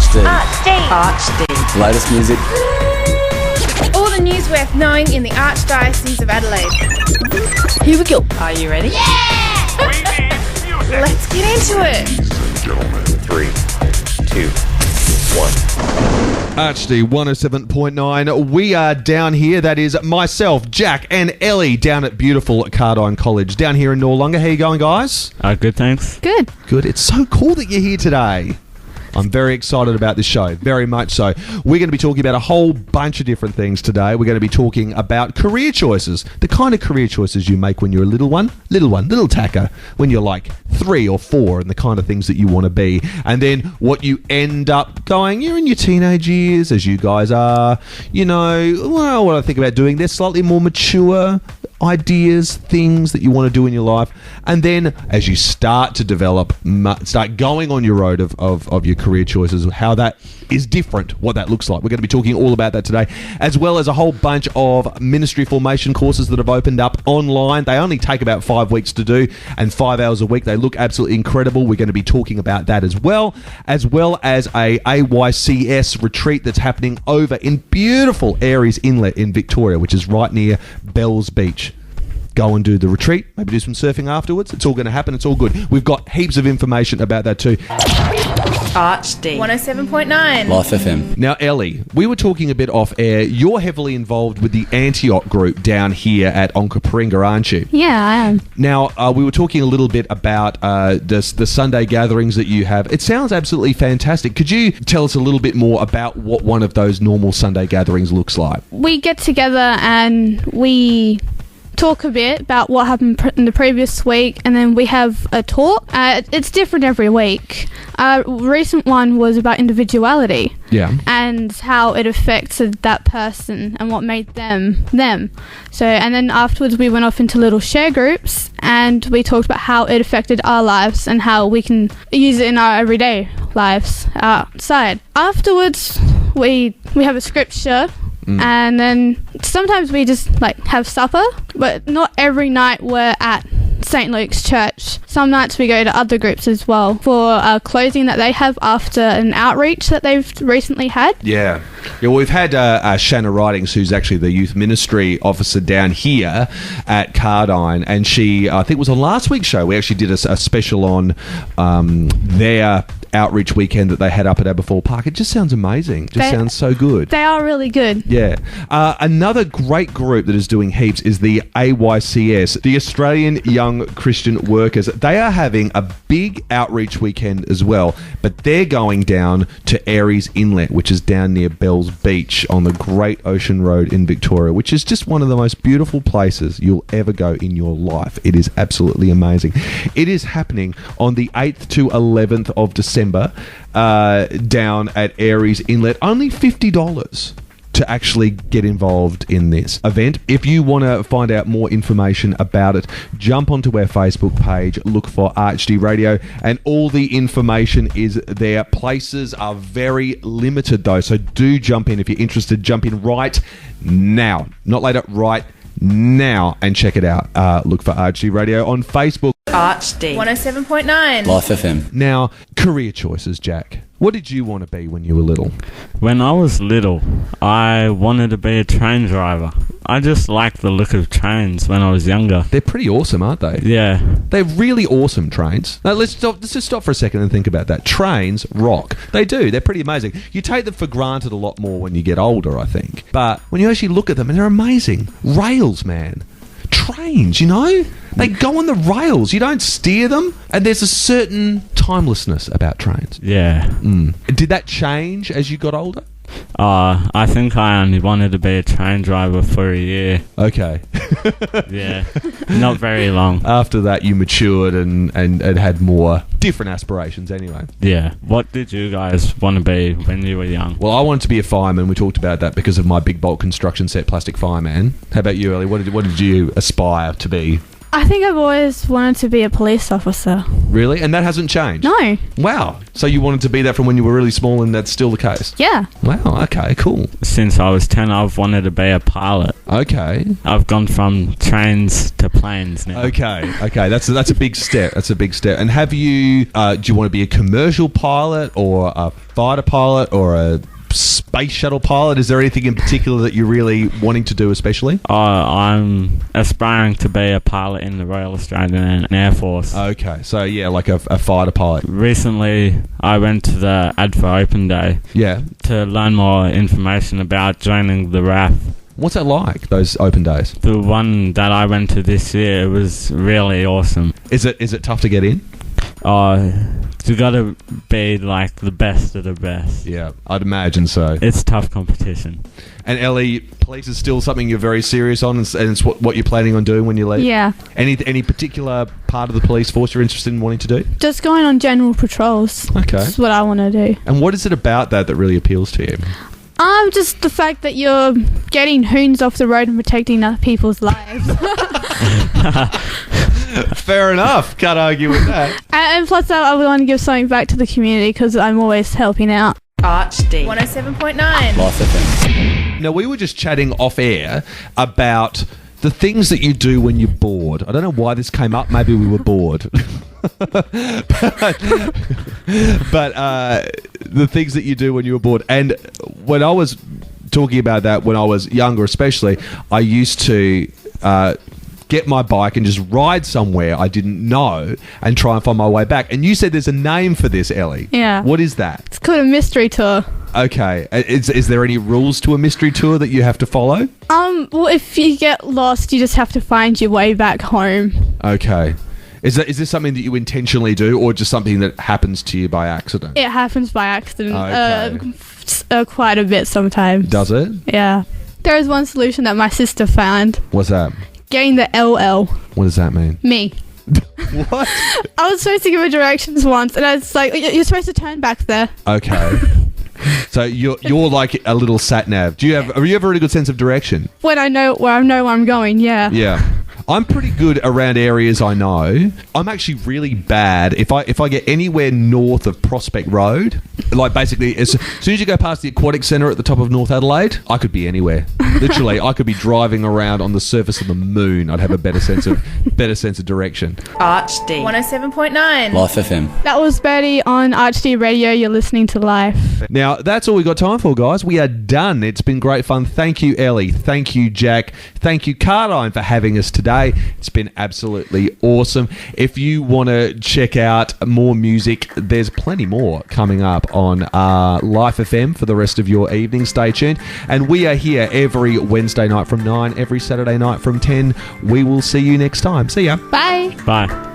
Archd. Latest music. All the news worth knowing in the Archdiocese of Adelaide. Here we go. Are you ready? Yeah! Let's get into it. Gentlemen, 3, 2, 1. Archd 107.9. We are down here. That is myself, Jack, and Ellie down at beautiful Cardijn College down here in Noarlunga. How you going, guys? Good, thanks. Good. Good. It's so cool that you're here today. I'm very excited about this show, very much so. We're going to be talking about a whole bunch of different things today. We're going to be talking about career choices, the kind of career choices you make when you're a little tacker, when you're like 3 or 4, and the kind of things that you want to be. And then what you end up going, you're in your teenage years, as you guys are, you know, well, what I think about doing, they're slightly more mature ideas, things that you want to do in your life. And then as you start to develop, start going on your road of your career choices, how that is different, what that looks like. We're going to be talking all about that today, as well as a whole bunch of ministry formation courses that have opened up online. They only take about 5 weeks to do and 5 hours a week. They look absolutely incredible. We're going to be talking about that as well as a AYCS retreat that's happening over in beautiful Aries Inlet in Victoria, which is right near Bells Beach. Go and do the retreat, maybe do some surfing afterwards. It's all going to happen. It's all good. We've got heaps of information about that too. Archd 107.9. Life FM. Now, Ellie, we were talking a bit off air. You're heavily involved with the Antioch group down here at Onkaparinga, aren't you? Yeah, I am. Now, we were talking a little bit about the Sunday gatherings that you have. It sounds absolutely fantastic. Could you tell us a little bit more about what one of those normal Sunday gatherings looks like? We get together and we talk a bit about what happened in the previous week, and then we have a talk. It's different every week. Recent one was about individuality. Yeah. And how it affected that person and what made them. So, and then afterwards we went off into little share groups and we talked about how it affected our lives and how we can use it in our everyday lives outside. Afterwards, we have a scripture. And then sometimes we just like have supper, but not every night we're at St. Luke's Church. Some nights we go to other groups as well for closing that they have after an outreach that they've recently had. Yeah, well, we've had Shanna Ridings, who's actually the youth ministry officer down here at Cardijn, and she, I think it was on last week's show, we actually did a special on their outreach weekend that they had up at Aberfoyle Park. It just sounds amazing. Just sounds so good. They are really good. Yeah. Another great group that is doing heaps is the AYCS, the Australian Young Christian Workers. They are having a big outreach weekend as well, but they're going down to Aries Inlet, which is down near Bells Beach on the Great Ocean Road in Victoria, which is just one of the most beautiful places you'll ever go in your life. It is absolutely amazing. It is happening on the 8th to 11th of December down at Aries Inlet. Only $50 to actually get involved in this event. If you want to find out more information about it, jump onto our Facebook page, look for Archd Radio, and all the information is there. Places are very limited though, so do jump in. If you're interested, jump in right now. Not later, right now, and check it out. Look for Archd Radio on Facebook. Archd 107.9. Life FM. Now, career choices, Jack. What did you want to be when you were little? When I was little, I wanted to be a train driver. I just liked the look of trains when I was younger. They're pretty awesome, aren't they? Yeah. They're really awesome, trains. Now, let's just stop for a second and think about that. Trains rock. They do. They're pretty amazing. You take them for granted a lot more when you get older, I think. But when you actually look at them, and they're amazing. Rails, man. Trains, you know? They go on the rails. You don't steer them. And there's a certain timelessness about trains. Yeah. Did that change as you got older? I think I only wanted to be a train driver for a year. Okay. Yeah. Not very long. After that, you matured and had more different aspirations anyway. Yeah. What did you guys want to be when you were young? Well, I wanted to be a fireman. We talked about that because of my big bulk construction set plastic fireman. How about you, Ellie? What did you aspire to be? I think I've always wanted to be a police officer. Really? And that hasn't changed? No. Wow. So you wanted to be that from when you were really small, and that's still the case? Yeah. Wow. Okay, cool. Since I was 10, I've wanted to be a pilot. Okay. I've gone from trains to planes now. Okay. That's a big step. That's a big step. And have you, do you want to be a commercial pilot or a fighter pilot or a space shuttle pilot? Is there anything in particular that you're really wanting to do especially? I'm aspiring to be a pilot in the Royal Australian Air Force. Okay, so yeah, like a fighter pilot. Recently, I went to the ADFA Open Day Yeah. to learn more information about joining the RAF. What's that like, those open days? The one that I went to this year, it was really awesome. Is it tough to get in? You gotta be like the best of the best. Yeah, I'd imagine so. It's tough competition. And Ellie, police is still something you're very serious on, and it's what you're planning on doing when you leave? Yeah. Any particular part of the police force you're interested in wanting to do? Just going on general patrols. Okay. That's what I want to do. And what is it about that really appeals to you? Just the fact that you're getting hoons off the road and protecting other people's lives. Fair enough. Can't argue with that. And plus, I want to give something back to the community because I'm always helping out. Archd. 107.9. Life FM. Now, we were just chatting off air about the things that you do when you're bored. I don't know why this came up. Maybe we were bored. but the things that you do when you were bored. And when I was talking about that when I was younger especially, I used to get my bike and just ride somewhere I didn't know and try and find my way back. And you said there's a name for this, Ellie. Yeah. What is that? It's called a mystery tour. Okay. Is there any rules to a mystery tour that you have to follow? Well, if you get lost, you just have to find your way back home. Okay. Is this something that you intentionally do, or just something that happens to you by accident? It happens by accident. Okay. Quite a bit sometimes. Does it? Yeah. There is one solution that my sister found. What's that? Getting the LL. What does that mean? Me. What? I was supposed to give her directions once, and I was like, "You're supposed to turn back there." Okay. So you're like a little sat nav. Do you have a really good sense of direction? When I know where I'm going, yeah. Yeah. I'm pretty good around areas I know. I'm actually really bad if I get anywhere north of Prospect Road. Like basically, as soon as you go past the Aquatic Centre at the top of North Adelaide, I could be anywhere. Literally, I could be driving around on the surface of the moon. I'd have a better sense of direction. Archd. 107.9. Life FM. That was Betty on Archd Radio. You're listening to Life. Now, that's all we got time for, guys. We are done. It's been great fun. Thank you, Ellie. Thank you, Jack. Thank you, Cardijn, for having us today. It's been absolutely awesome. If you want to check out more music, there's plenty more coming up on Life FM for the rest of your evening. Stay tuned. And we are here every Wednesday night from 9, every Saturday night from 10. We will see you next time. See ya. Bye. Bye.